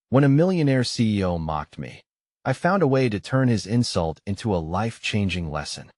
When a millionaire CEO mocked me, I found a way to turn his insult into a life-changing lesson.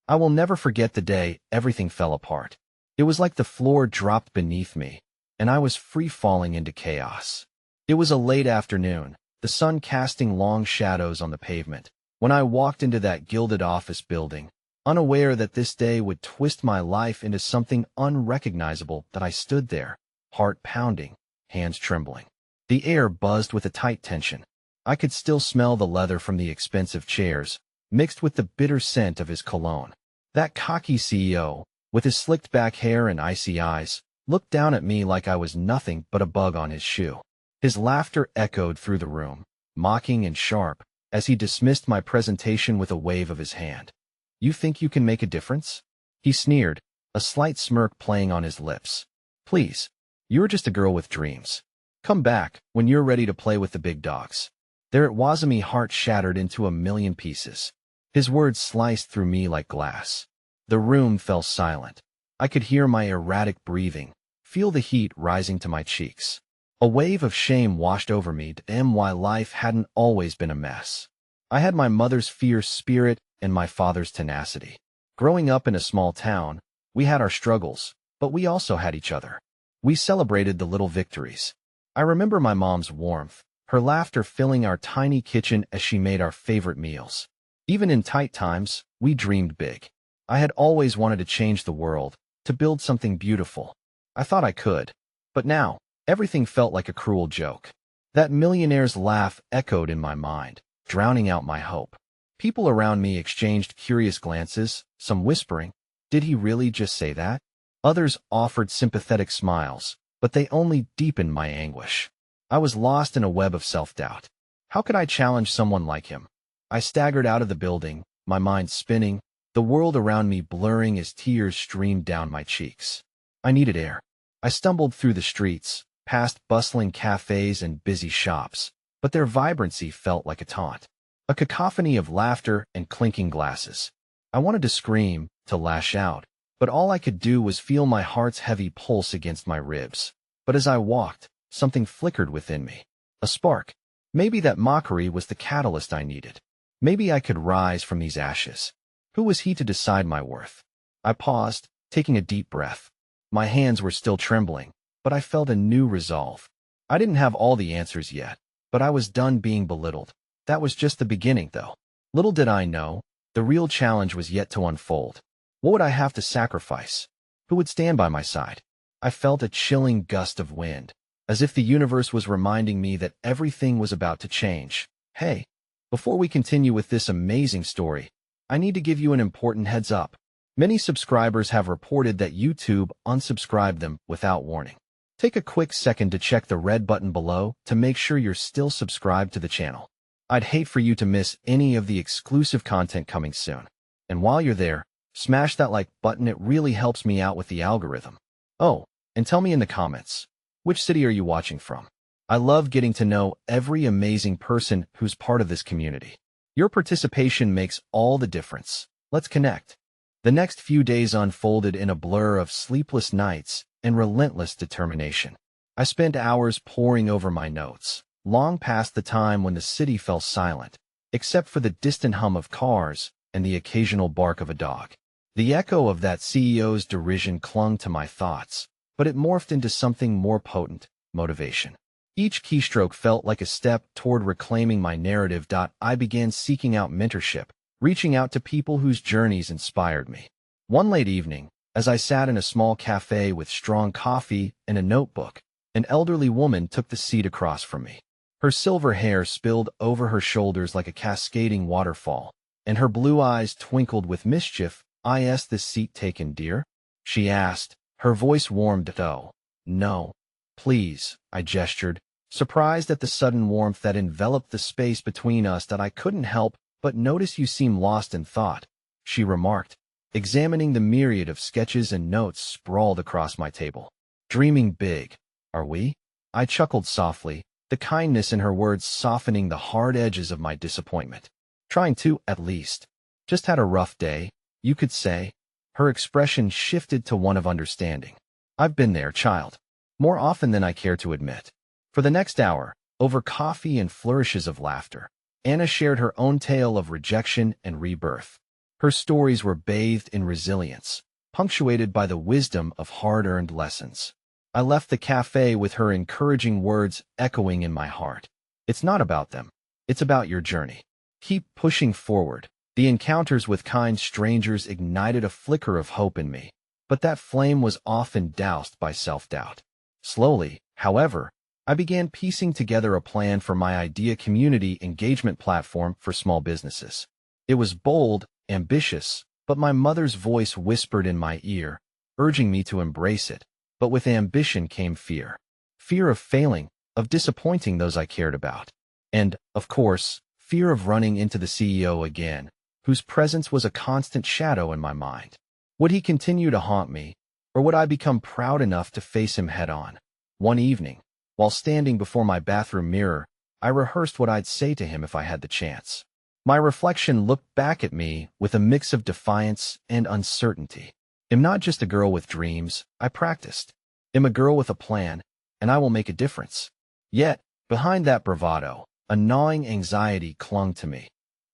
I will never forget the day everything fell apart. It was like the floor dropped beneath me, and I was free-falling into chaos. It was a late afternoon, the sun casting long shadows on the pavement, when I walked into that gilded office building, unaware that this day would twist my life into something unrecognizable. That I stood there, heart pounding, hands trembling. The air buzzed with a tight tension. I could still smell the leather from the expensive chairs, mixed with the bitter scent of his cologne. That cocky CEO, with his slicked back hair and icy eyes, looked down at me like I was nothing but a bug on his shoe. His laughter echoed through the room, mocking and sharp, as he dismissed my presentation with a wave of his hand. "You think you can make a difference?" he sneered, a slight smirk playing on his lips. "Please, you're just a girl with dreams. Come back when you're ready to play with the big dogs." There it was, my heart shattered into a million pieces. His words sliced through me like glass. The room fell silent. I could hear my erratic breathing, feel the heat rising to my cheeks. A wave of shame washed over me. My life hadn't always been a mess. I had my mother's fierce spirit and my father's tenacity. Growing up in a small town, we had our struggles, but we also had each other. We celebrated the little victories. I remember my mom's warmth, her laughter filling our tiny kitchen as she made our favorite meals. Even in tight times, we dreamed big. I had always wanted to change the world, to build something beautiful. I thought I could. But now, everything felt like a cruel joke. That millionaire's laugh echoed in my mind, drowning out my hope. People around me exchanged curious glances, some whispering, "Did he really just say that?" Others offered sympathetic smiles, but they only deepened my anguish. I was lost in a web of self-doubt. How could I challenge someone like him? I staggered out of the building, my mind spinning, the world around me blurring as tears streamed down my cheeks. I needed air. I stumbled through the streets, past bustling cafes and busy shops, but their vibrancy felt like a taunt. A cacophony of laughter and clinking glasses. I wanted to scream, to lash out, but all I could do was feel my heart's heavy pulse against my ribs. But as I walked, something flickered within me. A spark. Maybe that mockery was the catalyst I needed. Maybe I could rise from these ashes. Who was he to decide my worth? I paused, taking a deep breath. My hands were still trembling, but I felt a new resolve. I didn't have all the answers yet, but I was done being belittled. That was just the beginning, though. Little did I know, the real challenge was yet to unfold. What would I have to sacrifice? Who would stand by my side? I felt a chilling gust of wind, as if the universe was reminding me that everything was about to change. Hey, before we continue with this amazing story, I need to give you an important heads up. Many subscribers have reported that YouTube unsubscribed them without warning. Take a quick second to check the red button below to make sure you're still subscribed to the channel. I'd hate for you to miss any of the exclusive content coming soon. And while you're there, smash that like button, it really helps me out with the algorithm. Oh, and tell me in the comments, which city are you watching from? I love getting to know every amazing person who's part of this community. Your participation makes all the difference. Let's connect. The next few days unfolded in a blur of sleepless nights and relentless determination. I spent hours poring over my notes, long past the time when the city fell silent, except for the distant hum of cars and the occasional bark of a dog. The echo of that CEO's derision clung to my thoughts, but it morphed into something more potent: motivation. Each keystroke felt like a step toward reclaiming my narrative. I began seeking out mentorship, reaching out to people whose journeys inspired me. One late evening, as I sat in a small cafe with strong coffee and a notebook, an elderly woman took the seat across from me. Her silver hair spilled over her shoulders like a cascading waterfall, and her blue eyes twinkled with mischief. "Is this seat taken, dear?" she asked. Her voice warmed. "Oh, no. Please," I gestured, surprised at the sudden warmth that enveloped the space between us. "That I couldn't help but notice you seem lost in thought," she remarked, examining the myriad of sketches and notes sprawled across my table. "Dreaming big, are we?" I chuckled softly, the kindness in her words softening the hard edges of my disappointment. "Trying to, at least. Just had a rough day, you could say." Her expression shifted to one of understanding. "I've been there, child. More often than I care to admit." For the next hour, Over coffee and flourishes of laughter, Anna shared her own tale of rejection and rebirth. Her stories were bathed in resilience, punctuated by the wisdom of hard-earned lessons. I left the cafe with her encouraging words echoing in my heart. It's not about them. It's about your journey. Keep pushing forward. The encounters with kind strangers ignited a flicker of hope in me, but that flame was often doused by self-doubt. Slowly, however, I began piecing together a plan for my idea community engagement platform for small businesses. It was bold, ambitious, but my mother's voice whispered in my ear, urging me to embrace it. But with ambition came fear. Fear of failing, of disappointing those I cared about. And, of course, fear of running into the CEO again, whose presence was a constant shadow in my mind. Would he continue to haunt me, or would I become proud enough to face him head-on? One evening, while standing before my bathroom mirror, I rehearsed what I'd say to him if I had the chance. My reflection looked back at me with a mix of defiance and uncertainty. I'm not just a girl with dreams, I practiced. I'm a girl with a plan, and I will make a difference. Yet, behind that bravado, a gnawing anxiety clung to me.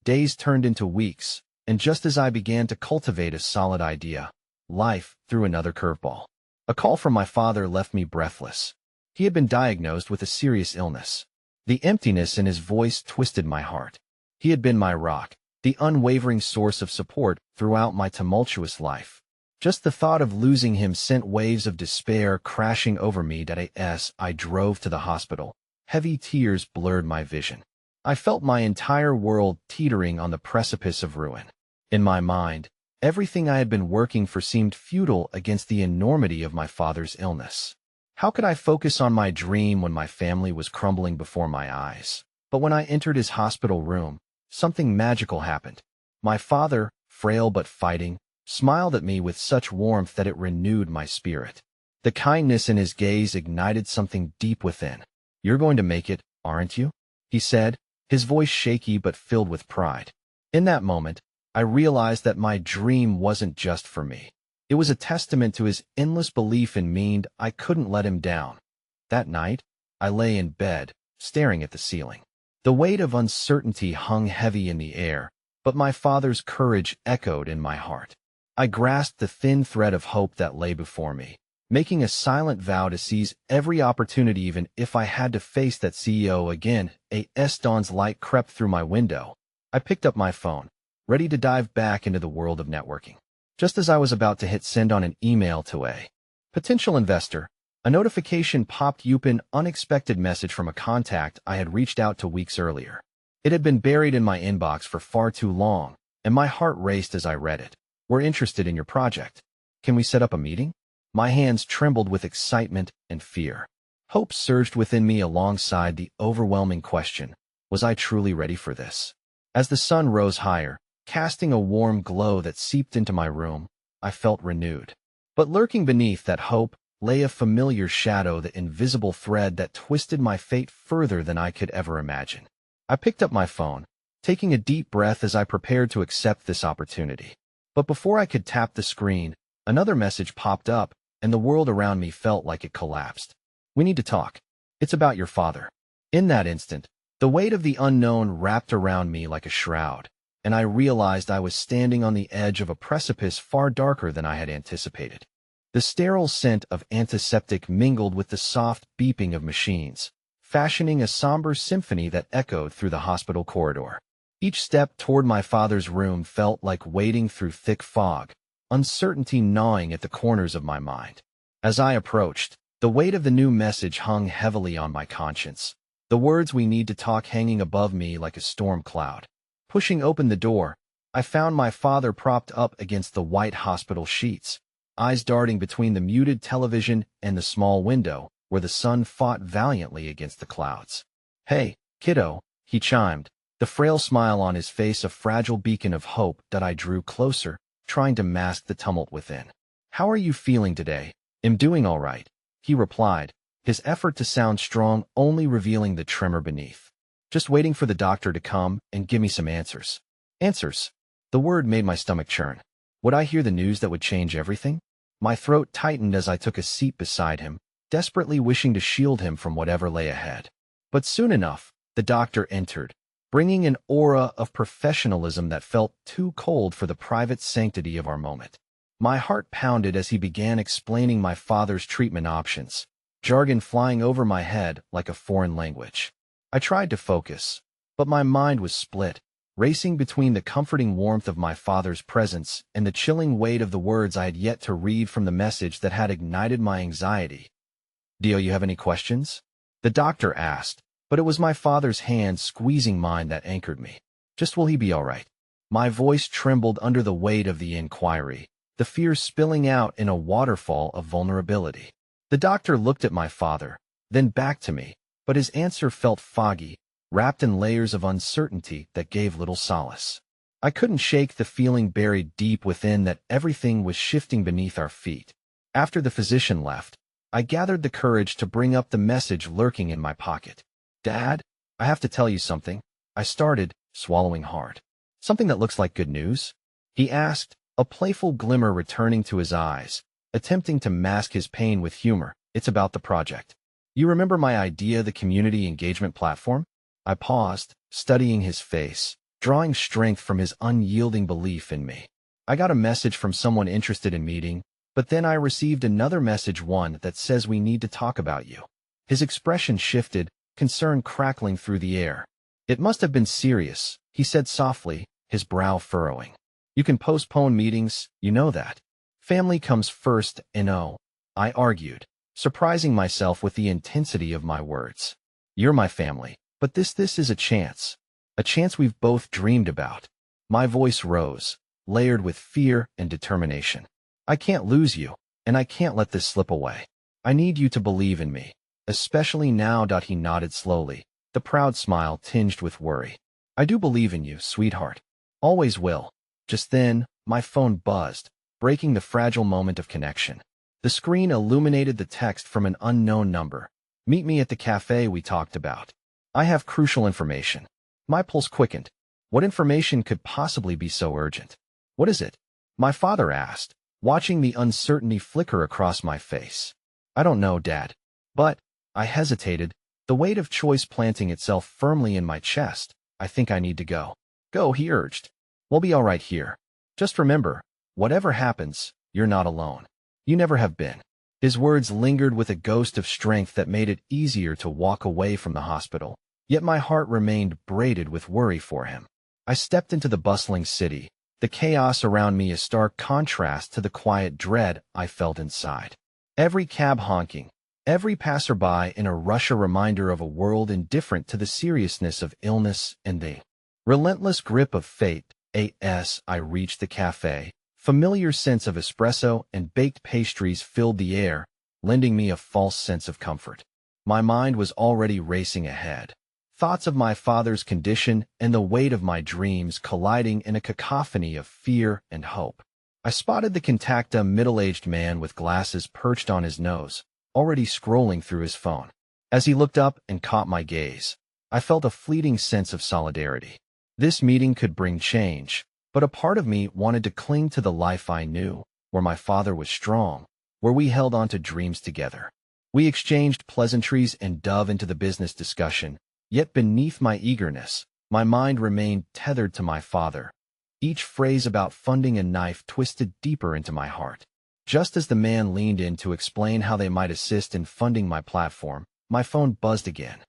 Days turned into weeks, and just as I began to cultivate a solid idea, life threw another curveball. A call from my father left me breathless. He had been diagnosed with a serious illness. The emptiness in his voice twisted my heart. He had been my rock, the unwavering source of support throughout my tumultuous life. Just the thought of losing him sent waves of despair crashing over me. As I drove to the hospital, heavy tears blurred my vision. I felt my entire world teetering on the precipice of ruin. In my mind, everything I had been working for seemed futile against the enormity of my father's illness. How could I focus on my dream when my family was crumbling before my eyes? But when I entered his hospital room, something magical happened. My father, frail but fighting, smiled at me with such warmth that it renewed my spirit. The kindness in his gaze ignited something deep within. "You're going to make it, aren't you?" he said, his voice shaky but filled with pride. In that moment, I realized that my dream wasn't just for me. It was a testament to his endless belief in me, and I couldn't let him down. That night, I lay in bed, staring at the ceiling. The weight of uncertainty hung heavy in the air, but my father's courage echoed in my heart. I grasped the thin thread of hope that lay before me, making a silent vow to seize every opportunity even if I had to face that CEO again. Dawn's light crept through my window. I picked up my phone, ready to dive back into the world of networking. Just as I was about to hit send on an email to a potential investor, a notification popped up, an unexpected message from a contact I had reached out to weeks earlier. It had been buried in my inbox for far too long, and my heart raced as I read it. "We're interested in your project. Can we set up a meeting?" My hands trembled with excitement and fear. Hope surged within me alongside the overwhelming question, was I truly ready for this? As the sun rose higher, casting a warm glow that seeped into my room, I felt renewed. But lurking beneath that hope lay a familiar shadow, the invisible thread that twisted my fate further than I could ever imagine. I picked up my phone, taking a deep breath as I prepared to accept this opportunity. But before I could tap the screen, another message popped up, and the world around me felt like it collapsed. "We need to talk. It's about your father." In that instant, the weight of the unknown wrapped around me like a shroud, and I realized I was standing on the edge of a precipice far darker than I had anticipated. The sterile scent of antiseptic mingled with the soft beeping of machines, fashioning a somber symphony that echoed through the hospital corridor. Each step toward my father's room felt like wading through thick fog, uncertainty gnawing at the corners of my mind. As I approached, the weight of the new message hung heavily on my conscience, the words "we need to talk" hanging above me like a storm cloud. Pushing open the door, I found my father propped up against the white hospital sheets, eyes darting between the muted television and the small window where the sun fought valiantly against the clouds. "Hey, kiddo," he chimed, the frail smile on his face a fragile beacon of hope that I drew closer, trying to mask the tumult within. "How are you feeling today?" "I'm doing all right," he replied, his effort to sound strong only revealing the tremor beneath. "Just waiting for the doctor to come and give me some answers." Answers. The word made my stomach churn. Would I hear the news that would change everything? My throat tightened as I took a seat beside him, desperately wishing to shield him from whatever lay ahead. But soon enough, the doctor entered, bringing an aura of professionalism that felt too cold for the private sanctity of our moment. My heart pounded as he began explaining my father's treatment options, jargon flying over my head like a foreign language. I tried to focus, but my mind was split, racing between the comforting warmth of my father's presence and the chilling weight of the words I had yet to read from the message that had ignited my anxiety. "Do you have any questions?" the doctor asked, but it was my father's hand squeezing mine that anchored me. "Just will he be all right?" My voice trembled under the weight of the inquiry, the fear spilling out in a waterfall of vulnerability. The doctor looked at my father, then back to me, but his answer felt foggy, wrapped in layers of uncertainty that gave little solace. I couldn't shake the feeling buried deep within that everything was shifting beneath our feet. After the physician left, I gathered the courage to bring up the message lurking in my pocket. "Dad, I have to tell you something," I started, swallowing hard. "Something that looks like good news?" he asked, a playful glimmer returning to his eyes, attempting to mask his pain with humor. "It's about the project. You remember my idea, the community engagement platform?" I paused, studying his face, drawing strength from his unyielding belief in me. "I got a message from someone interested in meeting, but then I received another message, one that says we need to talk about you." His expression shifted, concern crackling through the air. "It must have been serious," he said softly, his brow furrowing. "You can postpone meetings, you know that. Family comes first, I argued, surprising myself with the intensity of my words. "You're my family, but this is a chance we've both dreamed about." My voice rose, layered with fear and determination. "I can't lose you, and I can't let this slip away. I need you to believe in me, especially now." He nodded slowly, the proud smile tinged with worry. "I do believe in you, sweetheart. Always will." Just then, my phone buzzed, breaking the fragile moment of connection. The screen illuminated the text from an unknown number. "Meet me at the cafe we talked about. I have crucial information." My pulse quickened. What information could possibly be so urgent? "What is it?" my father asked, watching the uncertainty flicker across my face. "I don't know, Dad." But I hesitated, the weight of choice planting itself firmly in my chest. "I think I need to go." "Go," he urged. "We'll be all right here. Just remember, whatever happens, you're not alone. You never have been." His words lingered with a ghost of strength that made it easier to walk away from the hospital, yet my heart remained braided with worry for him. I stepped into the bustling city, the chaos around me a stark contrast to the quiet dread I felt inside. Every cab honking, every passerby in a rush, a reminder of a world indifferent to the seriousness of illness and the relentless grip of fate. As I reached the cafe, familiar scents of espresso and baked pastries filled the air, lending me a false sense of comfort. My mind was already racing ahead, thoughts of my father's condition and the weight of my dreams colliding in a cacophony of fear and hope. I spotted the Contacta middle-aged man with glasses perched on his nose, already scrolling through his phone. As he looked up and caught my gaze, I felt a fleeting sense of solidarity. This meeting could bring change, but a part of me wanted to cling to the life I knew, where my father was strong, where we held on to dreams together. We exchanged pleasantries and dove into the business discussion, yet beneath my eagerness, my mind remained tethered to my father. Each phrase about funding a knife twisted deeper into my heart. Just as the man leaned in to explain how they might assist in funding my platform, my phone buzzed again.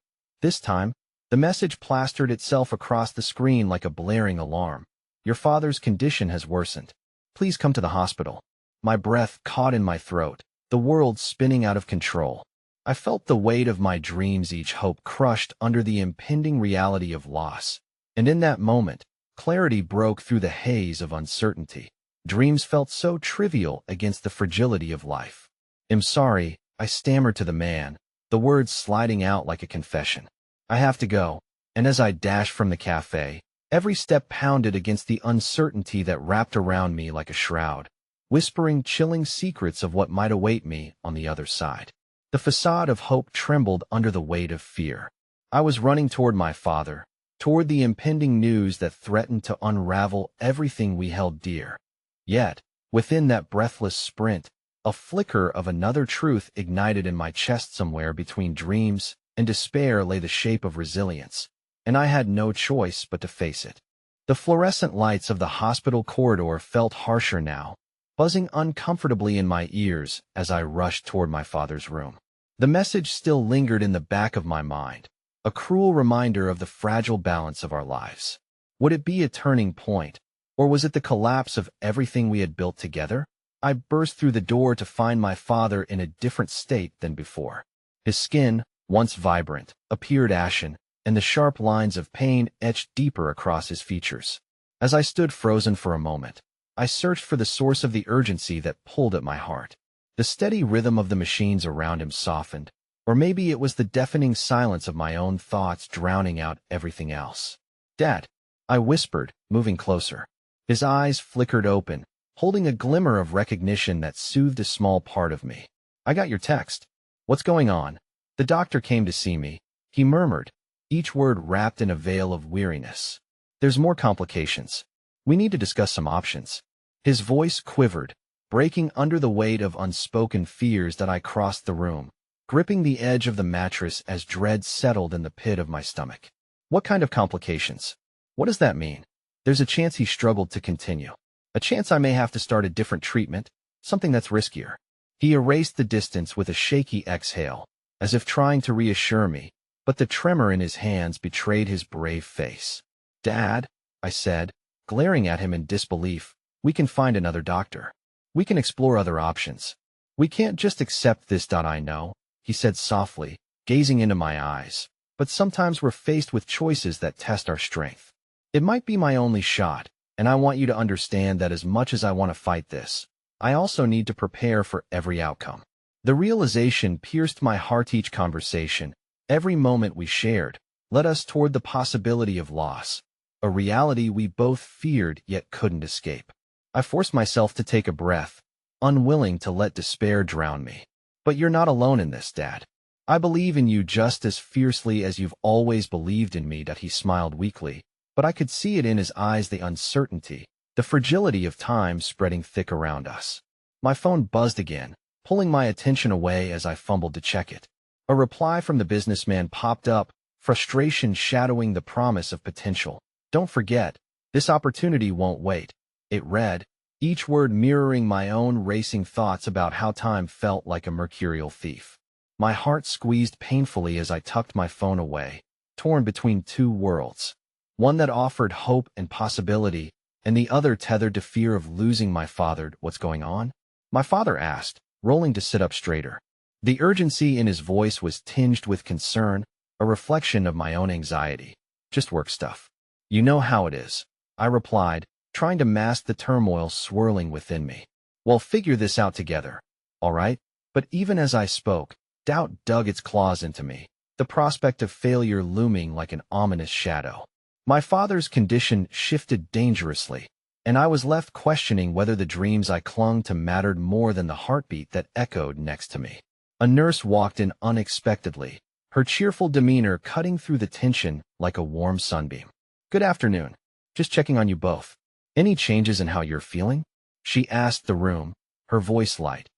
This time, the message plastered itself across the screen like a blaring alarm. "Your father's condition has worsened. Please come to the hospital." My breath caught in my throat, the world spinning out of control. I felt the weight of my dreams, each hope crushed under the impending reality of loss. And in that moment, clarity broke through the haze of uncertainty. Dreams felt so trivial against the fragility of life. "I'm sorry," I stammered to the man, the words sliding out like a confession. "I have to go." And as I dashed from the cafe, every step pounded against the uncertainty that wrapped around me like a shroud, whispering chilling secrets of what might await me on the other side. The facade of hope trembled under the weight of fear. I was running toward my father, toward the impending news that threatened to unravel everything we held dear. Yet, within that breathless sprint, a flicker of another truth ignited in my chest. Somewhere between dreams and despair lay the shape of resilience, and I had no choice but to face it. The fluorescent lights of the hospital corridor felt harsher now, buzzing uncomfortably in my ears as I rushed toward my father's room. The message still lingered in the back of my mind, a cruel reminder of the fragile balance of our lives. Would it be a turning point, or was it the collapse of everything we had built together? I burst through the door to find my father in a different state than before. His skin, once vibrant, appeared ashen, and the sharp lines of pain etched deeper across his features. As I stood frozen for a moment, I searched for the source of the urgency that pulled at my heart. The steady rhythm of the machines around him softened, or maybe it was the deafening silence of my own thoughts drowning out everything else. "Dad," I whispered, moving closer. His eyes flickered open, holding a glimmer of recognition that soothed a small part of me. "I got your text. What's going on?" "The doctor came to see me," he murmured, each word wrapped in a veil of weariness. "There's more complications. We need to discuss some options." His voice quivered, breaking under the weight of unspoken fears that I crossed the room, gripping the edge of the mattress as dread settled in the pit of my stomach. "What kind of complications? What does that mean?" "There's a chance," he struggled to continue. "A chance I may have to start a different treatment, something that's riskier." He erased the distance with a shaky exhale, as if trying to reassure me, but the tremor in his hands betrayed his brave face. "Dad," I said, glaring at him in disbelief, "we can find another doctor. We can explore other options. We can't just accept this. I know," he said softly, gazing into my eyes, "but sometimes we're faced with choices that test our strength. It might be my only shot, and I want you to understand that as much as I want to fight this, I also need to prepare for every outcome." The realization pierced my heart. Each conversation, every moment we shared, led us toward the possibility of loss, a reality we both feared yet couldn't escape. I forced myself to take a breath, unwilling to let despair drown me. "But you're not alone in this, Dad. I believe in you just as fiercely as you've always believed in me." That he smiled weakly, but I could see it in his eyes, the uncertainty, the fragility of time spreading thick around us. My phone buzzed again, pulling my attention away as I fumbled to check it. A reply from the businessman popped up, frustration shadowing the promise of potential. "Don't forget, this opportunity won't wait," it read, each word mirroring my own racing thoughts about how time felt like a mercurial thief. My heart squeezed painfully as I tucked my phone away, torn between two worlds, one that offered hope and possibility, and the other tethered to fear of losing my father. "What's going on?" my father asked, rolling to sit up straighter. The urgency in his voice was tinged with concern, a reflection of my own anxiety. "Just work stuff. You know how it is," I replied, trying to mask the turmoil swirling within me. "We'll figure this out together, all right?" But even as I spoke, doubt dug its claws into me, the prospect of failure looming like an ominous shadow. My father's condition shifted dangerously, and I was left questioning whether the dreams I clung to mattered more than the heartbeat that echoed next to me. A nurse walked in unexpectedly, her cheerful demeanor cutting through the tension like a warm sunbeam. "Good afternoon. Just checking on you both. Any changes in how you're feeling?" she asked the room, her voice light.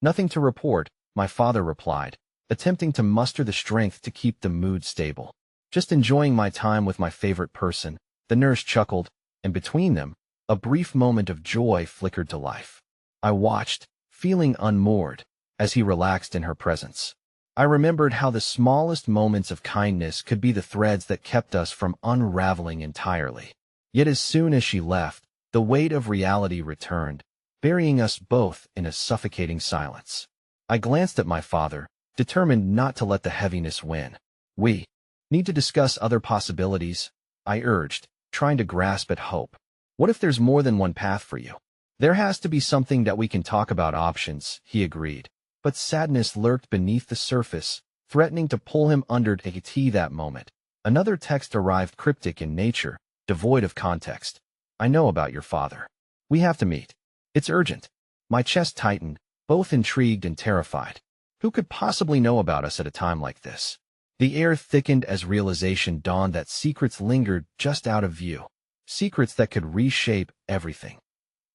"Nothing to report," my father replied, attempting to muster the strength to keep the mood stable. "Just enjoying my time with my favorite person," the nurse chuckled, and between them, a brief moment of joy flickered to life. I watched, feeling unmoored, as he relaxed in her presence. I remembered how the smallest moments of kindness could be the threads that kept us from unraveling entirely. Yet as soon as she left, the weight of reality returned, burying us both in a suffocating silence. I glanced at my father, determined not to let the heaviness win. "We need to discuss other possibilities," I urged, trying to grasp at hope. "What if there's more than one path for you?" "There has to be something that we can talk about options," he agreed. But sadness lurked beneath the surface, threatening to pull him under that moment. Another text arrived, cryptic in nature, devoid of context. "I know about your father. We have to meet. It's urgent." My chest tightened, both intrigued and terrified. Who could possibly know about us at a time like this? The air thickened as realization dawned that secrets lingered just out of view. Secrets that could reshape everything.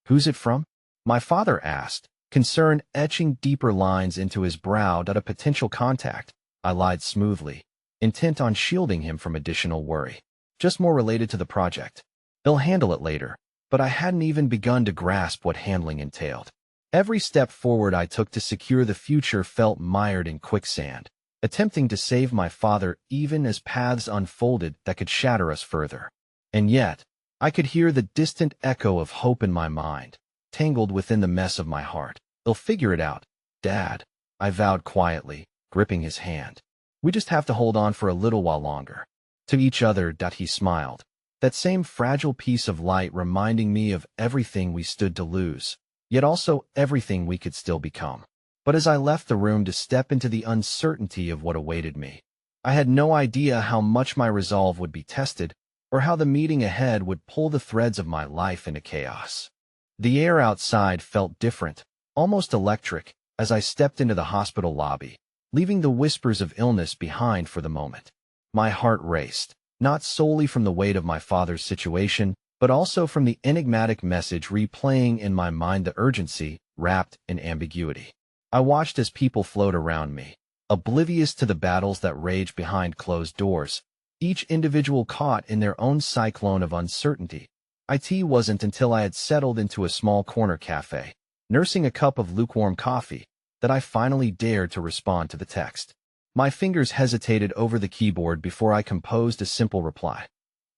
"Who's it from?" my father asked, concern etching deeper lines into his brow. "A potential contact," I lied smoothly, intent on shielding him from additional worry. Just more related to the project. They'll handle it later, but I hadn't even begun to grasp what handling entailed. Every step forward I took to secure the future felt mired in quicksand, attempting to save my father even as paths unfolded that could shatter us further. And yet, I could hear the distant echo of hope in my mind, tangled within the mess of my heart. They'll figure it out, Dad, I vowed quietly, gripping his hand. We just have to hold on for a little while longer. To each other, he smiled, that same fragile piece of light reminding me of everything we stood to lose, yet also everything we could still become. But as I left the room to step into the uncertainty of what awaited me, I had no idea how much my resolve would be tested, or how the meeting ahead would pull the threads of my life into chaos. The air outside felt different, almost electric, as I stepped into the hospital lobby, leaving the whispers of illness behind for the moment. My heart raced, not solely from the weight of my father's situation, but also from the enigmatic message replaying in my mind, the urgency wrapped in ambiguity. I watched as people flowed around me, oblivious to the battles that raged behind closed doors, each individual caught in their own cyclone of uncertainty. It wasn't until I had settled into a small corner cafe, nursing a cup of lukewarm coffee, that I finally dared to respond to the text. My fingers hesitated over the keyboard before I composed a simple reply.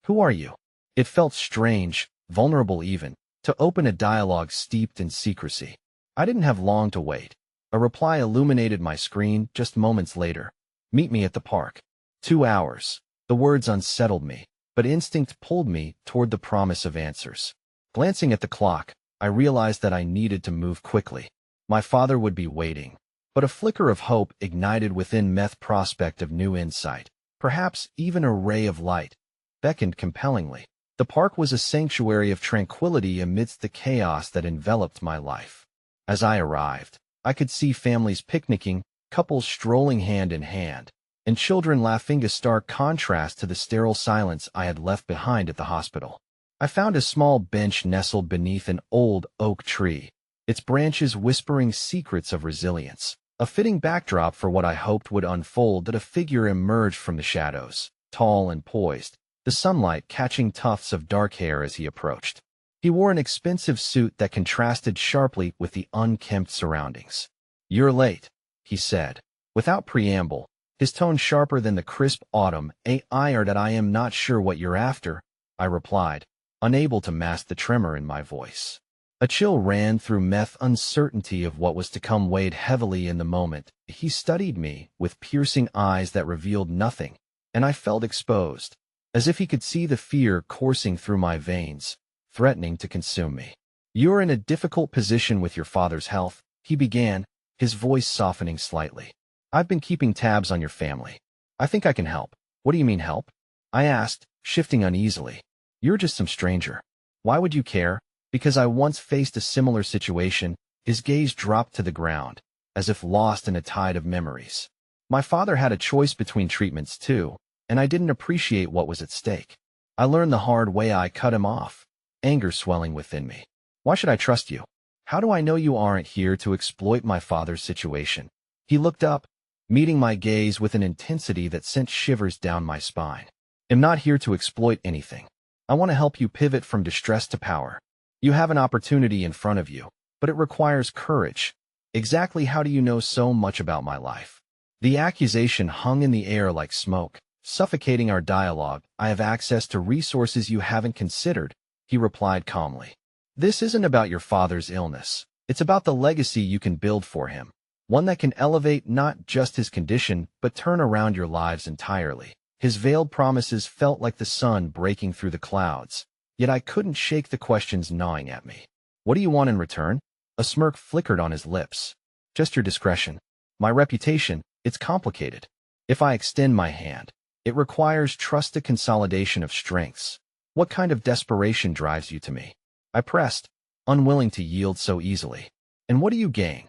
Who are you? It felt strange, vulnerable even, to open a dialogue steeped in secrecy. I didn't have long to wait. A reply illuminated my screen just moments later. Meet me at the park. 2 hours. The words unsettled me, but instinct pulled me toward the promise of answers. Glancing at the clock, I realized that I needed to move quickly. My father would be waiting. But a flicker of hope ignited within me, prospect of new insight, perhaps even a ray of light, beckoned compellingly. The park was a sanctuary of tranquility amidst the chaos that enveloped my life. As I arrived, I could see families picnicking, couples strolling hand in hand, and children laughing, a stark contrast to the sterile silence I had left behind at the hospital. I found a small bench nestled beneath an old oak tree, its branches whispering secrets of resilience. A fitting backdrop for what I hoped would unfold. That a figure emerged from the shadows, tall and poised, the sunlight catching tufts of dark hair as he approached. He wore an expensive suit that contrasted sharply with the unkempt surroundings. You're late, he said, without preamble, his tone sharper than the crisp autumn air. That I am not sure what you're after, I replied, unable to mask the tremor in my voice. A chill ran through me, uncertainty of what was to come weighed heavily in the moment. He studied me with piercing eyes that revealed nothing, and I felt exposed, as if he could see the fear coursing through my veins, threatening to consume me. You're in a difficult position with your father's health, he began, his voice softening slightly. I've been keeping tabs on your family. I think I can help. What do you mean help? I asked, shifting uneasily. You're just some stranger. Why would you care? Because I once faced a similar situation. His gaze dropped to the ground, as if lost in a tide of memories. My father had a choice between treatments too, and I didn't appreciate what was at stake. I learned the hard way. I cut him off, anger swelling within me. Why should I trust you? How do I know you aren't here to exploit my father's situation? He looked up, meeting my gaze with an intensity that sent shivers down my spine. I'm not here to exploit anything. I want to help you pivot from distress to power. You have an opportunity in front of you, but it requires courage. Exactly how do you know so much about my life? The accusation hung in the air like smoke, suffocating our dialogue. I have access to resources you haven't considered, he replied calmly. This isn't about your father's illness. It's about the legacy you can build for him, one that can elevate not just his condition, but turn around your lives entirely. His veiled promises felt like the sun breaking through the clouds. Yet I couldn't shake the questions gnawing at me. What do you want in return? A smirk flickered on his lips. Just your discretion. My reputation, it's complicated. If I extend my hand, it requires trust, a consolidation of strengths. What kind of desperation drives you to me? I pressed, unwilling to yield so easily. And what do you gain?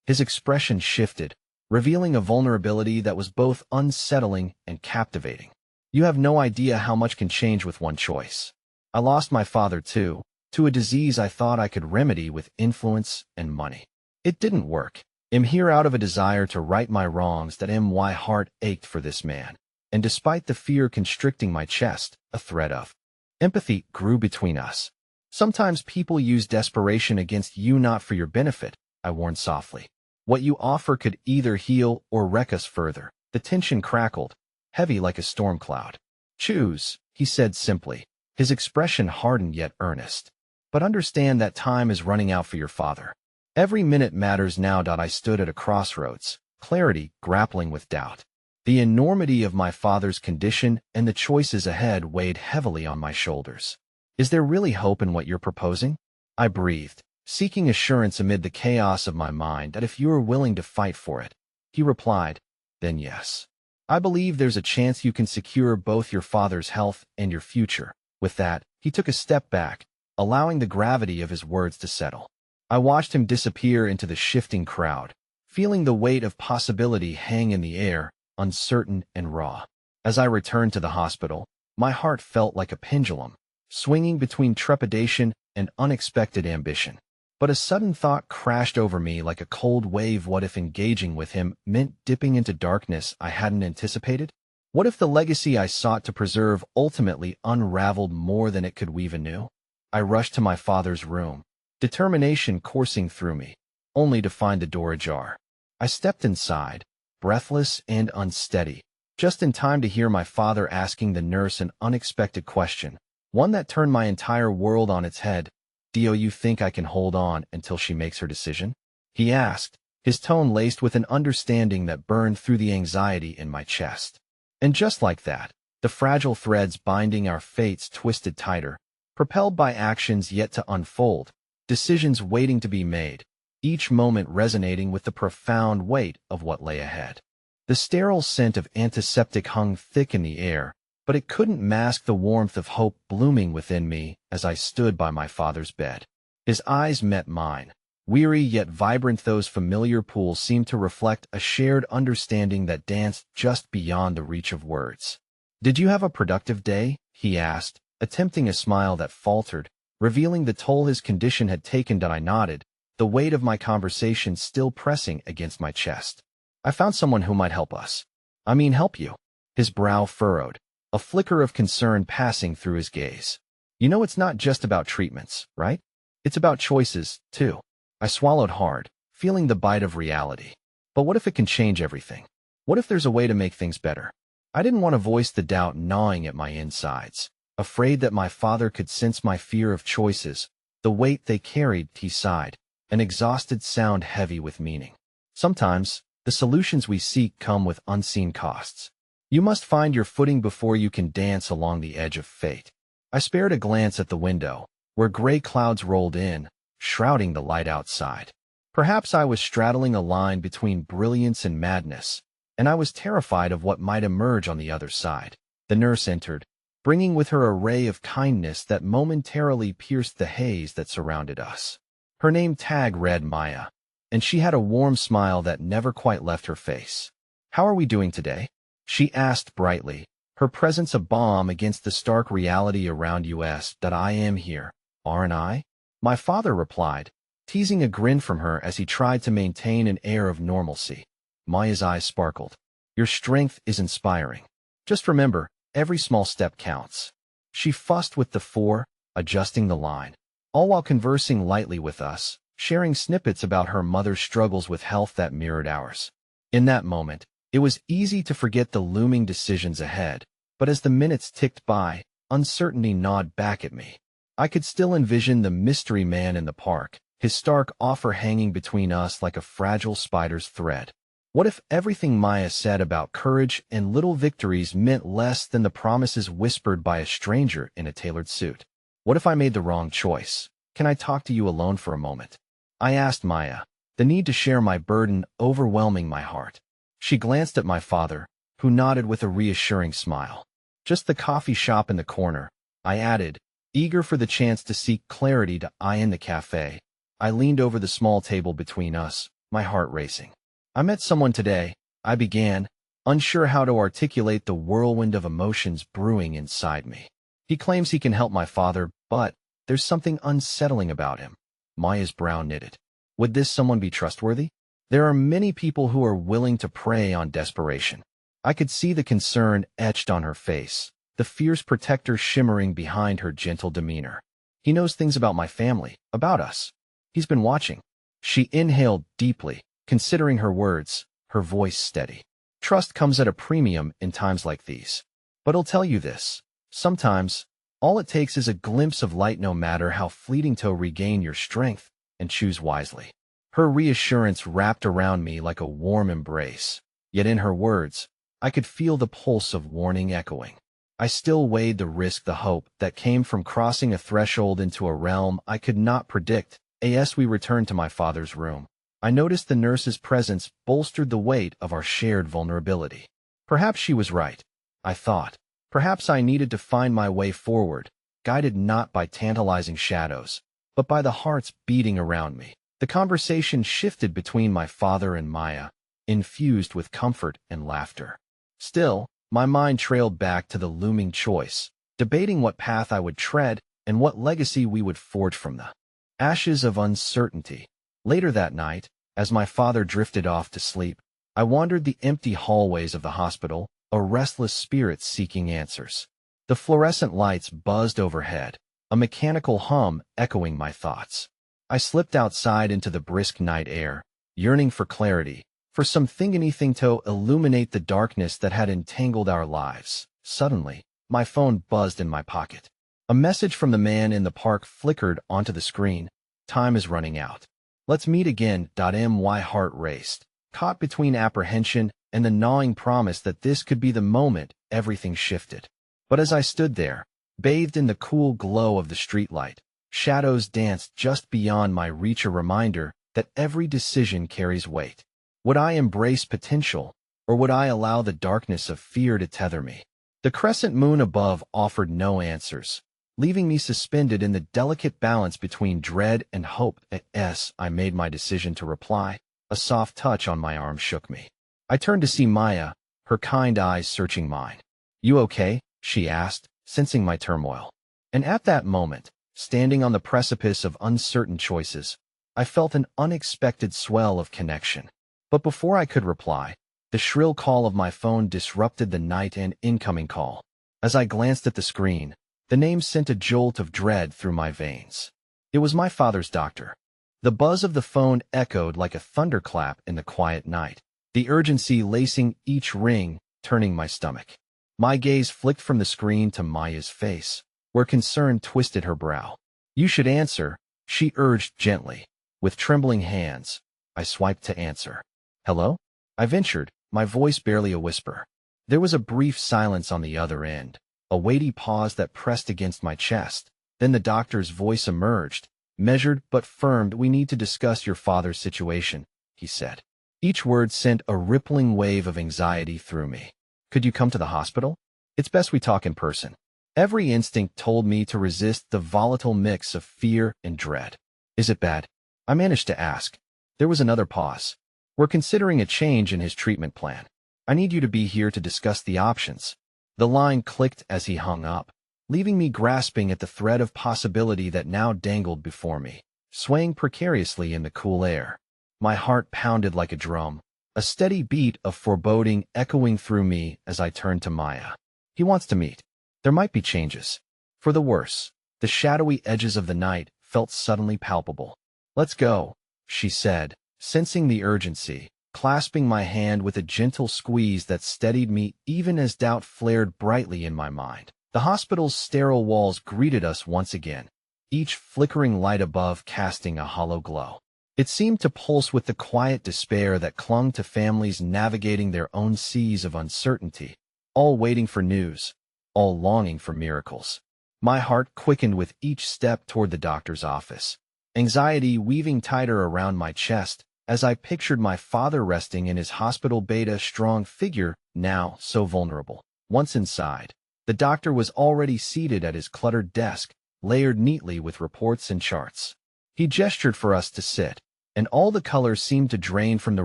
His expression shifted, revealing a vulnerability that was both unsettling and captivating. You have no idea how much can change with one choice. I lost my father too, to a disease I thought I could remedy with influence and money. It didn't work. I'm here out of a desire to right my wrongs. That my heart ached for this man. and despite the fear constricting my chest, a thread of empathy grew between us. Sometimes people use desperation against you not for your benefit, I warned softly. What you offer could either heal or wreck us further. The tension crackled, heavy like a storm cloud. Choose, he said simply, his expression hardened yet earnest. But understand that time is running out for your father. Every minute matters now. I stood at a crossroads, clarity grappling with doubt. The enormity of my father's condition and the choices ahead weighed heavily on my shoulders. Is there really hope in what you're proposing? I breathed, seeking assurance amid the chaos of my mind that if you are willing to fight for it. He replied, then yes. I believe there's a chance you can secure both your father's health and your future. With that, he took a step back, allowing the gravity of his words to settle. I watched him disappear into the shifting crowd, feeling the weight of possibility hang in the air, uncertain and raw. As I returned to the hospital, my heart felt like a pendulum, swinging between trepidation and unexpected ambition. But a sudden thought crashed over me like a cold wave. What if engaging with him meant dipping into darkness I hadn't anticipated? What if the legacy I sought to preserve ultimately unraveled more than it could weave anew? I rushed to my father's room, determination coursing through me, only to find the door ajar. I stepped inside, breathless and unsteady, just in time to hear my father asking the nurse an unexpected question, one that turned my entire world on its head. Do you think I can hold on until she makes her decision? He asked, his tone laced with an understanding that burned through the anxiety in my chest. And just like that, the fragile threads binding our fates twisted tighter, propelled by actions yet to unfold, decisions waiting to be made, each moment resonating with the profound weight of what lay ahead. The sterile scent of antiseptic hung thick in the air, but it couldn't mask the warmth of hope blooming within me as I stood by my father's bed. His eyes met mine, weary yet vibrant. Those familiar pools seemed to reflect a shared understanding that danced just beyond the reach of words. Did you have a productive day? He asked, attempting a smile that faltered, revealing the toll his condition had taken. I nodded, the weight of my conversation still pressing against my chest. I found someone who might help us. Help you. His brow furrowed, a flicker of concern passing through his gaze. You know, it's not just about treatments, right? It's about choices, too. I swallowed hard, feeling the bite of reality. But what if it can change everything? What if there's a way to make things better? I didn't want to voice the doubt gnawing at my insides, afraid that my father could sense my fear of choices, the weight they carried. He sighed, an exhausted sound heavy with meaning. Sometimes, the solutions we seek come with unseen costs. You must find your footing before you can dance along the edge of fate. I spared a glance at the window, where gray clouds rolled in, shrouding the light outside. Perhaps I was straddling a line between brilliance and madness, and I was terrified of what might emerge on the other side. The nurse entered, bringing with her a ray of kindness that momentarily pierced the haze that surrounded us. Her name tag read Maya, and she had a warm smile that never quite left her face. How are we doing today? She asked brightly, her presence a balm against the stark reality around us. That I am here, aren't I? My father replied, teasing a grin from her as he tried to maintain an air of normalcy. Maya's eyes sparkled. Your strength is inspiring. Just remember, every small step counts. She fussed with the four, adjusting the line, all while conversing lightly with us, sharing snippets about her mother's struggles with health that mirrored ours. In that moment, it was easy to forget the looming decisions ahead, but as the minutes ticked by, uncertainty gnawed back at me. I could still envision the mystery man in the park, his stark offer hanging between us like a fragile spider's thread. What if everything Maya said about courage and little victories meant less than the promises whispered by a stranger in a tailored suit? What if I made the wrong choice? Can I talk to you alone for a moment? I asked Maya, the need to share my burden overwhelming my heart. She glanced at my father, who nodded with a reassuring smile. Just the coffee shop in the corner, I added, eager for the chance to seek clarity. In the cafe, I leaned over the small table between us, my heart racing. I met someone today, I began, unsure how to articulate the whirlwind of emotions brewing inside me. He claims he can help my father, but there's something unsettling about him. Maya's brow knitted. Would this someone be trustworthy? There are many people who are willing to prey on desperation. I could see the concern etched on her face, the fierce protector shimmering behind her gentle demeanor. He knows things about my family, about us. He's been watching. She inhaled deeply, considering her words, her voice steady. Trust comes at a premium in times like these. But I'll tell you this. Sometimes, all it takes is a glimpse of light, no matter how fleeting, to regain your strength and choose wisely. Her reassurance wrapped around me like a warm embrace. Yet in her words, I could feel the pulse of warning echoing. I still weighed the risk, the hope that came from crossing a threshold into a realm I could not predict. As we returned to my father's room, I noticed the nurse's presence bolstered the weight of our shared vulnerability. Perhaps she was right, I thought. Perhaps I needed to find my way forward, guided not by tantalizing shadows, but by the hearts beating around me. The conversation shifted between my father and Maya, infused with comfort and laughter. Still, my mind trailed back to the looming choice, debating what path I would tread and what legacy we would forge from the ashes of uncertainty. Later that night, as my father drifted off to sleep, I wandered the empty hallways of the hospital, a restless spirit seeking answers. The fluorescent lights buzzed overhead, a mechanical hum echoing my thoughts. I slipped outside into the brisk night air, yearning for clarity, for anything to illuminate the darkness that had entangled our lives. Suddenly, my phone buzzed in my pocket. A message from the man in the park flickered onto the screen. Time is running out. Let's meet again. My heart raced, caught between apprehension and the gnawing promise that this could be the moment everything shifted. But as I stood there, bathed in the cool glow of the streetlight, shadows danced just beyond my reach, a reminder that every decision carries weight. Would I embrace potential, or would I allow the darkness of fear to tether me? The crescent moon above offered no answers, leaving me suspended in the delicate balance between dread and hope. As I made my decision to reply, a soft touch on my arm shook me. I turned to see Maya, her kind eyes searching mine. "You okay?" she asked, sensing my turmoil. And at that moment, standing on the precipice of uncertain choices, I felt an unexpected swell of connection. But before I could reply, the shrill call of my phone disrupted the night. An incoming call. As I glanced at the screen, the name sent a jolt of dread through my veins. It was my father's doctor. The buzz of the phone echoed like a thunderclap in the quiet night, the urgency lacing each ring, turning my stomach. My gaze flicked from the screen to Maya's face, where concern twisted her brow. "You should answer," she urged gently. With trembling hands, I swiped to answer. "Hello?" I ventured, my voice barely a whisper. There was a brief silence on the other end, a weighty pause that pressed against my chest. Then the doctor's voice emerged, measured but firm. "We need to discuss your father's situation," he said. Each word sent a rippling wave of anxiety through me. "Could you come to the hospital? It's best we talk in person." Every instinct told me to resist the volatile mix of fear and dread. "Is it bad?" I managed to ask. There was another pause. "We're considering a change in his treatment plan. I need you to be here to discuss the options." The line clicked as he hung up, leaving me grasping at the thread of possibility that now dangled before me, swaying precariously in the cool air. My heart pounded like a drum, a steady beat of foreboding echoing through me as I turned to Maya. "He wants to meet. There might be changes. For the worse." The shadowy edges of the night felt suddenly palpable. "Let's go," she said, sensing the urgency, clasping my hand with a gentle squeeze that steadied me even as doubt flared brightly in my mind. The hospital's sterile walls greeted us once again, each flickering light above casting a hollow glow. It seemed to pulse with the quiet despair that clung to families navigating their own seas of uncertainty, all waiting for news, all longing for miracles. My heart quickened with each step toward the doctor's office, anxiety weaving tighter around my chest as I pictured my father resting in his hospital bed, a strong figure, now so vulnerable. Once inside, the doctor was already seated at his cluttered desk, layered neatly with reports and charts. He gestured for us to sit, and all the color seemed to drain from the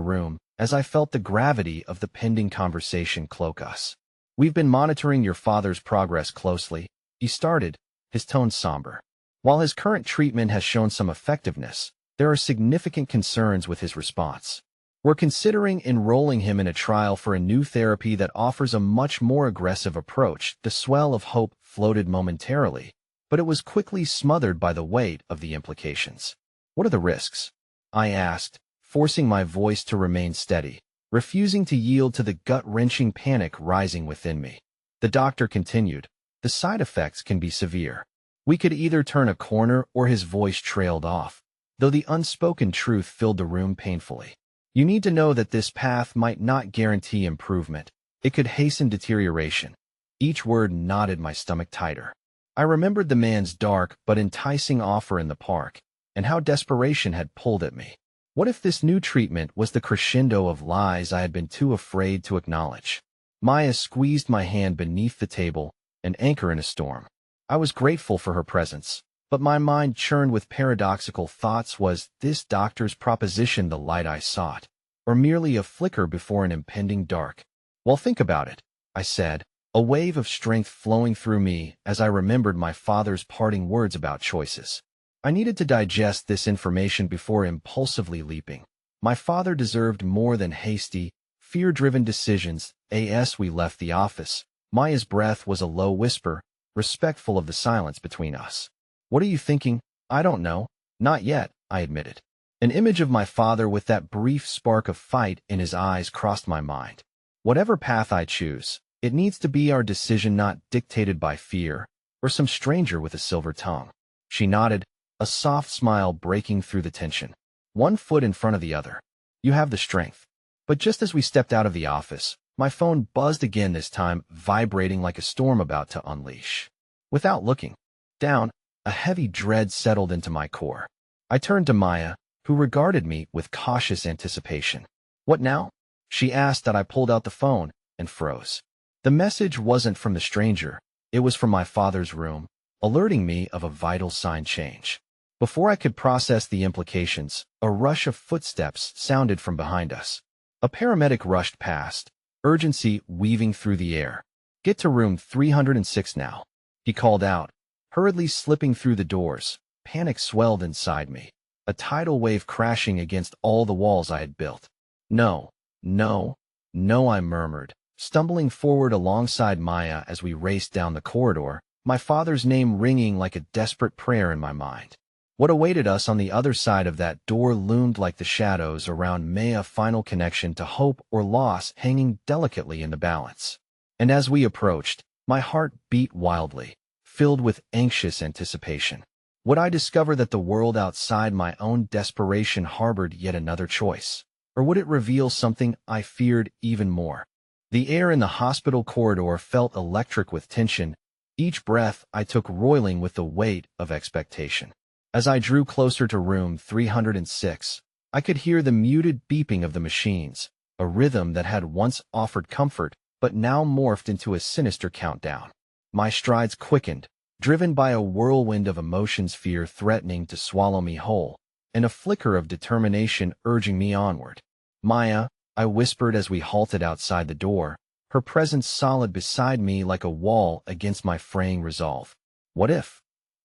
room as I felt the gravity of the pending conversation cloak us. "We've been monitoring your father's progress closely," he started, his tone somber. "While his current treatment has shown some effectiveness, there are significant concerns with his response. We're considering enrolling him in a trial for a new therapy that offers a much more aggressive approach. The swell of hope floated momentarily, but it was quickly smothered by the weight of the implications. What are the risks? I asked, forcing my voice to remain steady, refusing to yield to the gut-wrenching panic rising within me. The doctor continued, the side effects can be severe. We could either turn a corner or his voice trailed off, though the unspoken truth filled the room painfully. You need to know that this path might not guarantee improvement. It could hasten deterioration. Each word knotted my stomach tighter. I remembered the man's dark but enticing offer in the park, and how desperation had pulled at me. What if this new treatment was the crescendo of lies I had been too afraid to acknowledge? Maya squeezed my hand beneath the table, an anchor in a storm. I was grateful for her presence, but my mind churned with paradoxical thoughts. Was this doctor's proposition the light I sought, or merely a flicker before an impending dark? Well, think about it, I said, a wave of strength flowing through me as I remembered my father's parting words about choices. I needed to digest this information before impulsively leaping. My father deserved more than hasty, fear-driven decisions. As we left the office, Maya's breath was a low whisper, respectful of the silence between us. What are you thinking? I don't know. Not yet, I admitted. An image of my father with that brief spark of fight in his eyes crossed my mind. Whatever path I choose, it needs to be our decision, not dictated by fear or some stranger with a silver tongue. She nodded, a soft smile breaking through the tension. One foot in front of the other. You have the strength. But just as we stepped out of the office, my phone buzzed again, this time vibrating like a storm about to unleash. Without looking down, a heavy dread settled into my core. I turned to Maya, who regarded me with cautious anticipation. What now? She asked. That I pulled out the phone and froze. The message wasn't from the stranger. It was from my father's room, alerting me of a vital sign change. Before I could process the implications, a rush of footsteps sounded from behind us. A paramedic rushed past, urgency weaving through the air. Get to room 306 now, he called out, hurriedly slipping through the doors. Panic swelled inside me, a tidal wave crashing against all the walls I had built. No, no, no, I murmured, stumbling forward alongside Maya as we raced down the corridor, my father's name ringing like a desperate prayer in my mind. What awaited us on the other side of that door loomed like the shadows around Maya, a final connection to hope or loss hanging delicately in the balance. And as we approached, my heart beat wildly, filled with anxious anticipation. Would I discover that the world outside my own desperation harbored yet another choice? Or would it reveal something I feared even more? The air in the hospital corridor felt electric with tension, each breath I took roiling with the weight of expectation. As I drew closer to room 306, I could hear the muted beeping of the machines, a rhythm that had once offered comfort but now morphed into a sinister countdown. My strides quickened, driven by a whirlwind of emotions, fear threatening to swallow me whole, and a flicker of determination urging me onward. Maya, I whispered as we halted outside the door, her presence solid beside me like a wall against my fraying resolve. What if?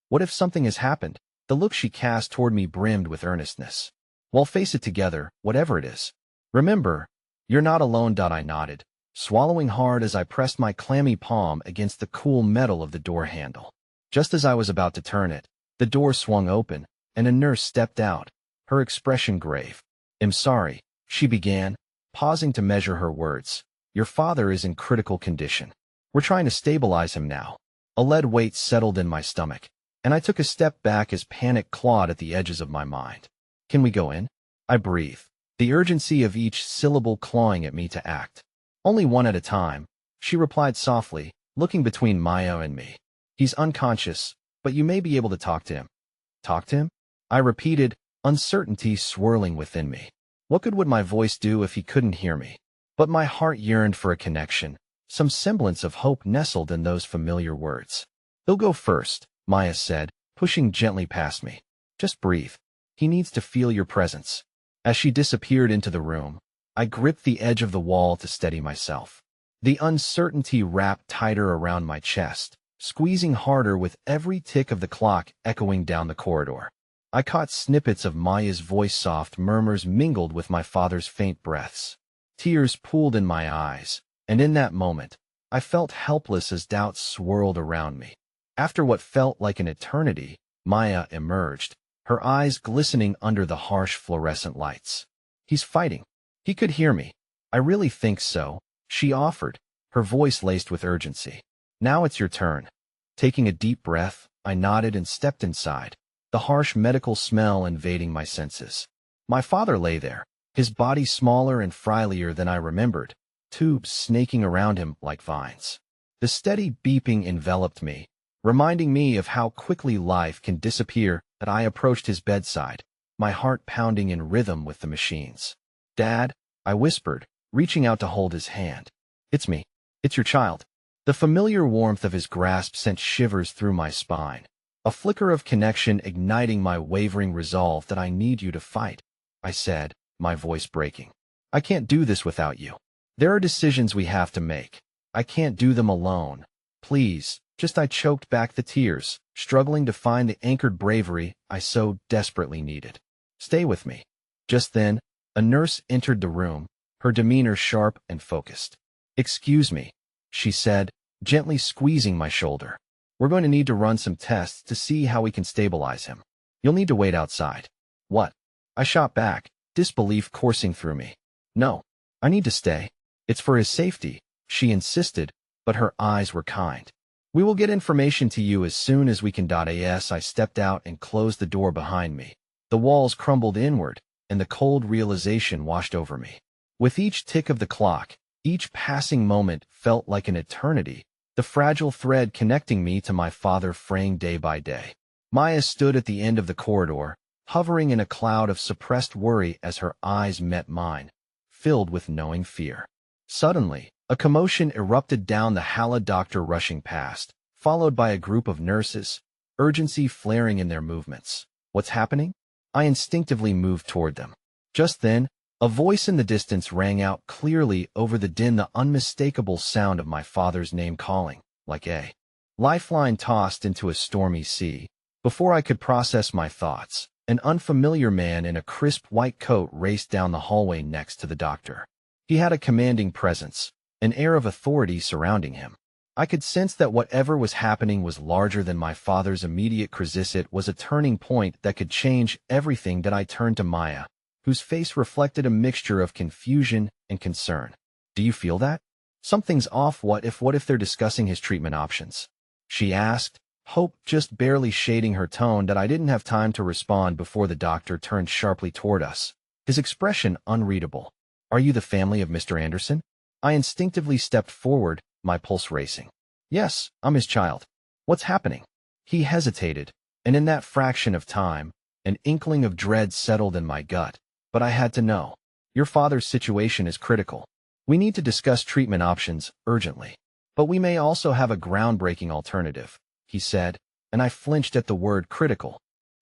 What if something has happened? The look she cast toward me brimmed with earnestness. Well, face it together, whatever it is. Remember, you're not alone. I nodded, swallowing hard as I pressed my clammy palm against the cool metal of the door handle. Just as I was about to turn it, the door swung open, and a nurse stepped out, her expression grave. I'm sorry, she began, pausing to measure her words. Your father is in critical condition. We're trying to stabilize him now. A lead weight settled in my stomach, and I took a step back as panic clawed at the edges of my mind. Can we go in? I breathed, the urgency of each syllable clawing at me to act. Only one at a time, she replied softly, looking between Maya and me. He's unconscious, but you may be able to talk to him. Talk to him? I repeated, uncertainty swirling within me. What good would my voice do if he couldn't hear me? But my heart yearned for a connection, some semblance of hope nestled in those familiar words. He'll go first, Maya said, pushing gently past me. Just breathe. He needs to feel your presence. As she disappeared into the room, I gripped the edge of the wall to steady myself. The uncertainty wrapped tighter around my chest, squeezing harder with every tick of the clock echoing down the corridor. I caught snippets of Maya's voice, soft murmurs mingled with my father's faint breaths. Tears pooled in my eyes, and in that moment, I felt helpless as doubts swirled around me. After what felt like an eternity, Maya emerged, her eyes glistening under the harsh fluorescent lights. "He's fighting. He could hear me." "I really think so," she offered, her voice laced with urgency. "Now it's your turn." Taking a deep breath, I nodded and stepped inside, the harsh medical smell invading my senses. My father lay there, his body smaller and frilier than I remembered, tubes snaking around him like vines. The steady beeping enveloped me, reminding me of how quickly life can disappear. As I approached his bedside, my heart pounding in rhythm with the machines. "Dad," I whispered, reaching out to hold his hand. "It's me. It's your child." The familiar warmth of his grasp sent shivers through my spine, a flicker of connection igniting my wavering resolve. "That I need you to fight," I said, my voice breaking. "I can't do this without you. There are decisions we have to make. I can't do them alone. Please." I choked back the tears, struggling to find the anchored bravery I so desperately needed. "Stay with me." Just then, a nurse entered the room, her demeanor sharp and focused. "Excuse me," she said, gently squeezing my shoulder. "We're going to need to run some tests to see how we can stabilize him. You'll need to wait outside." "What?" I shot back, disbelief coursing through me. "No, I need to stay. It's for his safety," she insisted, but her eyes were kind. "We will get information to you as soon as we can." As I stepped out and closed the door behind me, the walls crumbled inward, and the cold realization washed over me. With each tick of the clock, each passing moment felt like an eternity, the fragile thread connecting me to my father fraying day by day. Maya stood at the end of the corridor, hovering in a cloud of suppressed worry as her eyes met mine, filled with knowing fear. Suddenly, a commotion erupted down the hall, a doctor rushing past, followed by a group of nurses, urgency flaring in their movements. "What's happening?" I instinctively moved toward them. Just then, a voice in the distance rang out clearly over the din, the unmistakable sound of my father's name calling, like a lifeline tossed into a stormy sea. Before I could process my thoughts, an unfamiliar man in a crisp white coat raced down the hallway next to the doctor. He had a commanding presence, an air of authority surrounding him. I could sense that whatever was happening was larger than my father's immediate crisis. It was a turning point that could change everything. I turned to Maya, whose face reflected a mixture of confusion and concern. "Do you feel that? Something's off. What if they're discussing his treatment options?" she asked, hope just barely shading her tone. I didn't have time to respond before the doctor turned sharply toward us, his expression unreadable. "Are you the family of Mr. Anderson?" I instinctively stepped forward, my pulse racing. "Yes, I'm his child." "What's happening?" He hesitated, and in that fraction of time, an inkling of dread settled in my gut. But I had to know. "Your father's situation is critical. We need to discuss treatment options urgently. But we may also have a groundbreaking alternative," he said, and I flinched at the word critical.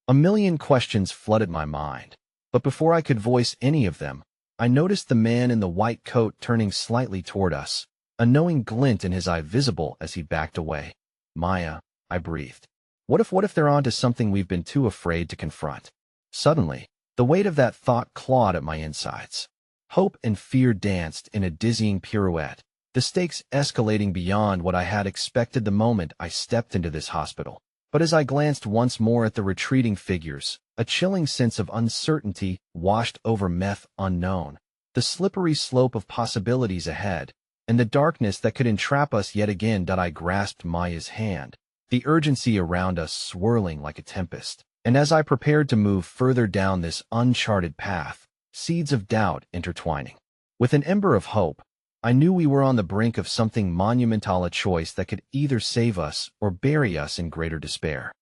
A million questions flooded my mind, but before I could voice any of them, I noticed the man in the white coat turning slightly toward us, a knowing glint in his eye visible as he backed away. "Maya," I breathed. What if they're onto something we've been too afraid to confront?" Suddenly, the weight of that thought clawed at my insides. Hope and fear danced in a dizzying pirouette, the stakes escalating beyond what I had expected the moment I stepped into this hospital. But as I glanced once more at the retreating figures, a chilling sense of uncertainty washed over meth unknown, the slippery slope of possibilities ahead, and the darkness that could entrap us yet again. I grasped Maya's hand, the urgency around us swirling like a tempest. And as I prepared to move further down this uncharted path, seeds of doubt intertwining. With an ember of hope, I knew we were on the brink of something monumental, a choice that could either save us or bury us in greater despair.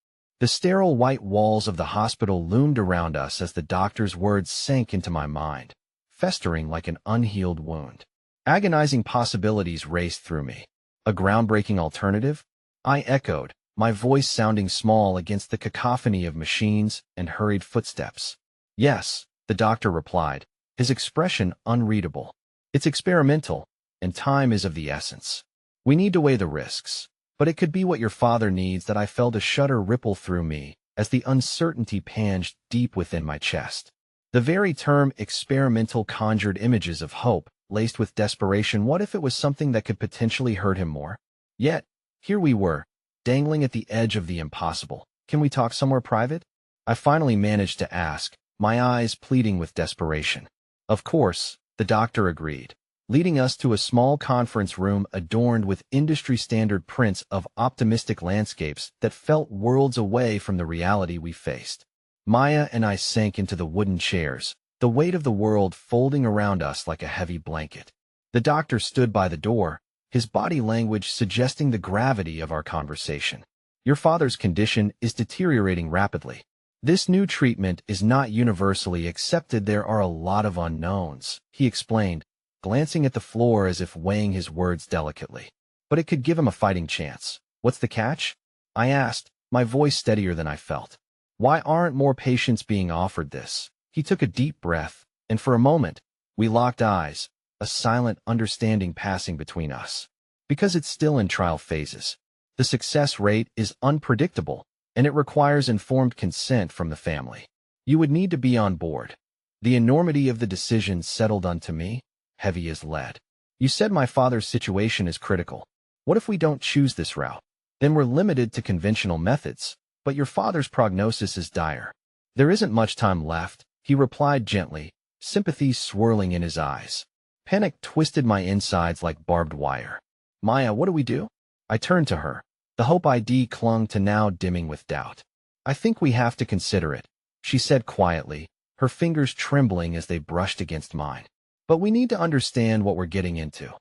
The sterile white walls of the hospital loomed around us as the doctor's words sank into my mind, festering like an unhealed wound. Agonizing possibilities raced through me. "A groundbreaking alternative?" I echoed, my voice sounding small against the cacophony of machines and hurried footsteps. "Yes," the doctor replied, his expression unreadable. "It's experimental, and time is of the essence. We need to weigh the risks, but it could be what your father needs." I felt a shudder ripple through me, as the uncertainty panged deep within my chest. The very term experimental conjured images of hope, laced with desperation. What if it was something that could potentially hurt him more? Yet, here we were, dangling at the edge of the impossible. Can we talk somewhere private? I finally managed to ask, my eyes pleading with desperation. Of course, the doctor agreed, leading us to a small conference room adorned with industry-standard prints of optimistic landscapes that felt worlds away from the reality we faced. Maya and I sank into the wooden chairs, the weight of the world folding around us like a heavy blanket. The doctor stood by the door, his body language suggesting the gravity of our conversation. Your father's condition is deteriorating rapidly. This new treatment is not universally accepted. There are a lot of unknowns, he explained, glancing at the floor as if weighing his words delicately. But it could give him a fighting chance. What's the catch? I asked, my voice steadier than I felt. Why aren't more patients being offered this? He took a deep breath, and for a moment, we locked eyes, a silent understanding passing between us. Because it's still in trial phases. The success rate is unpredictable, and it requires informed consent from the family. You would need to be on board. The enormity of the decision settled onto me, heavy as lead. You said my father's situation is critical. What if we don't choose this route? Then we're limited to conventional methods, but your father's prognosis is dire. There isn't much time left, he replied gently, sympathy swirling in his eyes. Panic twisted my insides like barbed wire. Maya, what do we do? I turned to her. The hope ID clung to now dimming with doubt. I think we have to consider it, she said quietly, her fingers trembling as they brushed against mine. But we need to understand what we're getting into.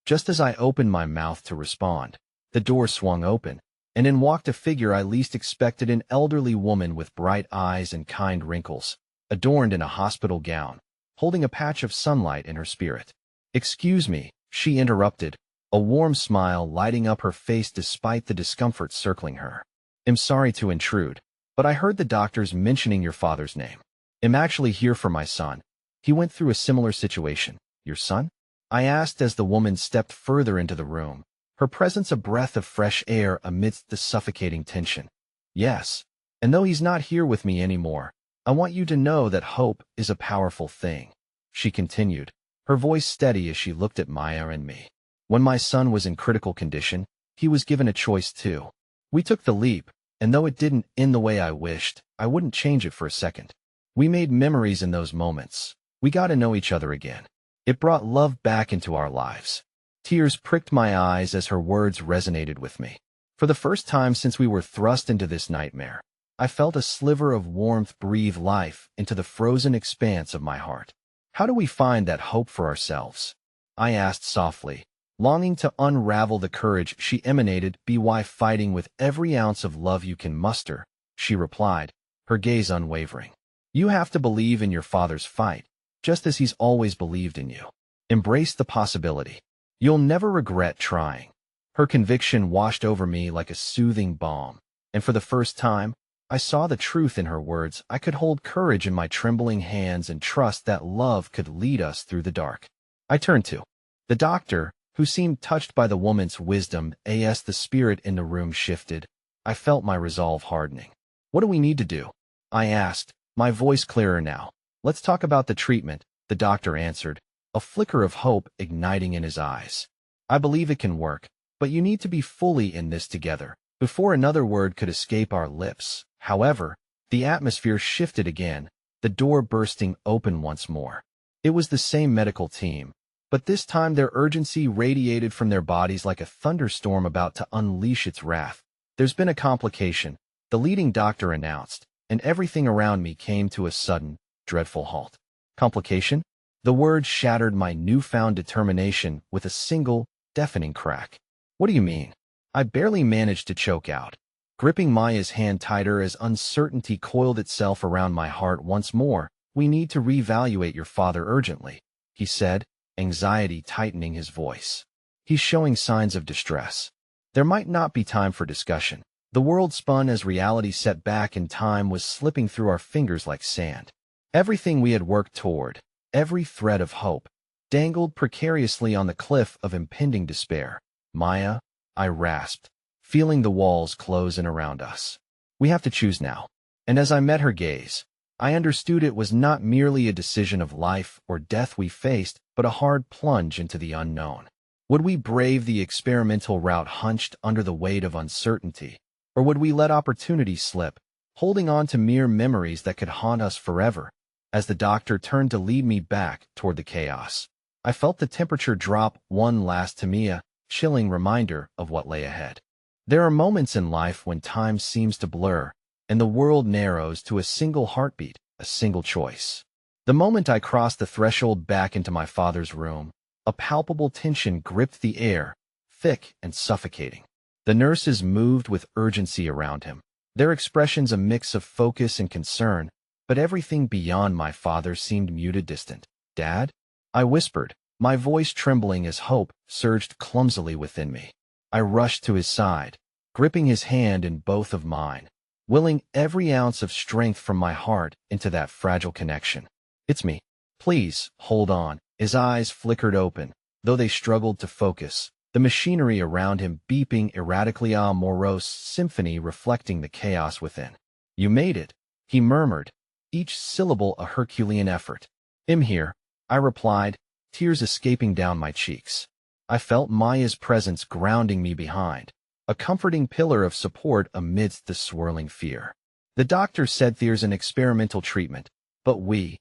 Just as I opened my mouth to respond, the door swung open, and in walked a figure I least expected, an elderly woman with bright eyes and kind wrinkles, adorned in a hospital gown, holding a patch of sunlight in her spirit. Excuse me, she interrupted, a warm smile lighting up her face despite the discomfort circling her. I'm sorry to intrude, but I heard the doctors mentioning your father's name. I'm actually here for my son. He went through a similar situation. Your son? I asked as the woman stepped further into the room, her presence a breath of fresh air amidst the suffocating tension. Yes, and though he's not here with me anymore, I want you to know that hope is a powerful thing, she continued, her voice steady as she looked at Maya and me. When my son was in critical condition, he was given a choice too. We took the leap, and though it didn't end the way I wished, I wouldn't change it for a second. We made memories in those moments. We got to know each other again. It brought love back into our lives. Tears pricked my eyes as her words resonated with me. For the first time since we were thrust into this nightmare, I felt a sliver of warmth breathe life into the frozen expanse of my heart. How do we find that hope for ourselves? I asked softly, longing to unravel the courage she emanated. By fighting with every ounce of love you can muster, she replied, her gaze unwavering. You have to believe in your father's fight, just as he's always believed in you. Embrace the possibility. You'll never regret trying. Her conviction washed over me like a soothing balm, and for the first time, I saw the truth in her words. I could hold courage in my trembling hands and trust that love could lead us through the dark. I turned to the doctor, who seemed touched by the woman's wisdom. As the spirit in the room shifted, I felt my resolve hardening. What do we need to do? I asked, my voice clearer now. Let's talk about the treatment, the doctor answered, a flicker of hope igniting in his eyes. I believe it can work, but you need to be fully in this together. Before another word could escape our lips, however, the atmosphere shifted again, the door bursting open once more. It was the same medical team, but this time their urgency radiated from their bodies like a thunderstorm about to unleash its wrath. There's been a complication, the leading doctor announced, and everything around me came to a sudden, dreadful halt. Complication? The word shattered my newfound determination with a single, deafening crack. What do you mean? I barely managed to choke out, gripping Maya's hand tighter as uncertainty coiled itself around my heart once more. We need to reevaluate your father urgently, he said, anxiety tightening his voice. He's showing signs of distress. There might not be time for discussion. The world spun as reality set back and time was slipping through our fingers like sand. Everything we had worked toward, every thread of hope, dangled precariously on the cliff of impending despair. Maya, I rasped, feeling the walls close in around us. We have to choose now. And as I met her gaze, I understood it was not merely a decision of life or death we faced, but a hard plunge into the unknown. Would we brave the experimental route hunched under the weight of uncertainty, or would we let opportunity slip, holding on to mere memories that could haunt us forever? As the doctor turned to lead me back toward the chaos, I felt the temperature drop one last time, a chilling reminder of what lay ahead. There are moments in life when time seems to blur, and the world narrows to a single heartbeat, a single choice. The moment I crossed the threshold back into my father's room, a palpable tension gripped the air, thick and suffocating. The nurses moved with urgency around him, their expressions a mix of focus and concern, but everything beyond my father seemed muted, distant. "Dad?" I whispered, my voice trembling as hope surged clumsily within me. I rushed to his side, gripping his hand in both of mine, willing every ounce of strength from my heart into that fragile connection. "It's me. Please, hold on." His eyes flickered open, though they struggled to focus, the machinery around him beeping erratically, a morose symphony reflecting the chaos within. "You made it," he murmured, each syllable a Herculean effort. "I'm here," I replied, tears escaping down my cheeks. I felt Maya's presence grounding me behind, a comforting pillar of support amidst the swirling fear. "The doctor said there's an experimental treatment, but we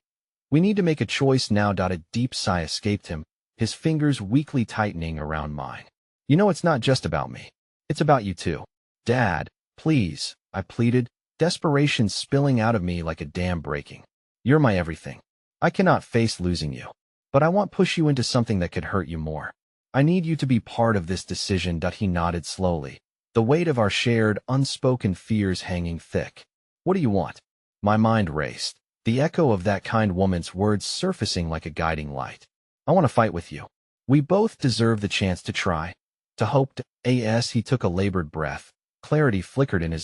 need to make a choice now." A deep sigh escaped him, his fingers weakly tightening around mine. "You know it's not just about me. It's about you too." "Dad, please," I pleaded, desperation spilling out of me like a dam breaking. "You're my everything. I cannot face losing you, but I won't push you into something that could hurt you more. I need you to be part of this decision." He nodded slowly, the weight of our shared, unspoken fears hanging thick. "What do you want?" My mind raced, the echo of that kind woman's words surfacing like a guiding light. "I want to fight with you. We both deserve the chance to try, to hope to." He took a labored breath, clarity flickered in his